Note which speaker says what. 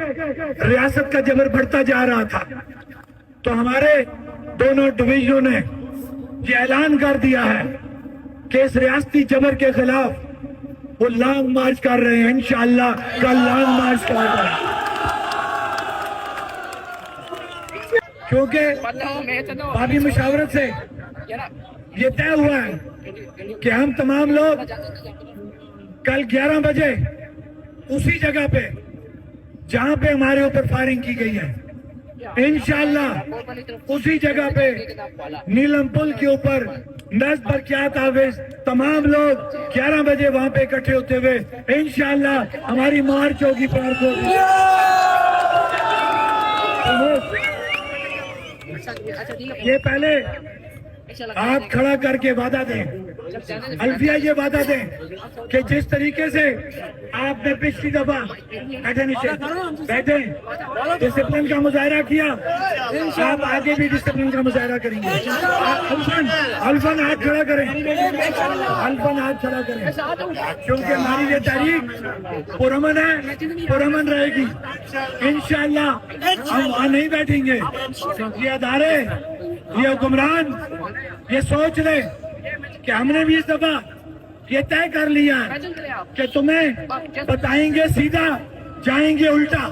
Speaker 1: ریاست کا جبر بڑھتا جا رہا تھا تو ہمارے دونوں ڈویژنوں نے یہ اعلان کر دیا ہے کہ اس ریاستی جبر کے خلاف وہ لانگ مارچ کر رہے ہیں. انشاءاللہ کل لانگ مارچ کر رہے ہیں کیونکہ بابی مشاورت سے یہ طے ہوا ہے کہ ہم تمام لوگ کل 11 بجے اسی جگہ پہ جہاں پہ ہمارے اوپر فائرنگ کی گئی ہے انشاءاللہ اسی جگہ پہ نیلم پل کے اوپر نصب برکیات آویز تمام لوگ 11 بجے وہاں پہ اکٹھے ہوتے ہوئے انشاءاللہ ہماری مارچ ہوگی پارک ہوگی. یہ پہلے آپ کھڑا کر کے وعدہ دیں, الفیہ یہ وعدہ دیں کہ جس طریقے سے آپ نے پچھلی دفعہ بیٹھیں ڈسپلن کا مظاہرہ کیا آپ آگے بھی ڈسپلن کا مظاہرہ کریں گے. الفن ہاتھ کھڑا کریں, الفن ہاتھ کھڑا کریں کیونکہ ہماری یہ تحریک پرامن ہے, پرامن رہے گی انشاءاللہ. ہم وہاں نہیں بیٹھیں گے. یہ ادارے یہ حکمران یہ سوچ لیں کہ ہم نے بھی اس دفعہ یہ طے کر لیا کہ تمہیں بتائیں گے سیدھا جائیں گے الٹا.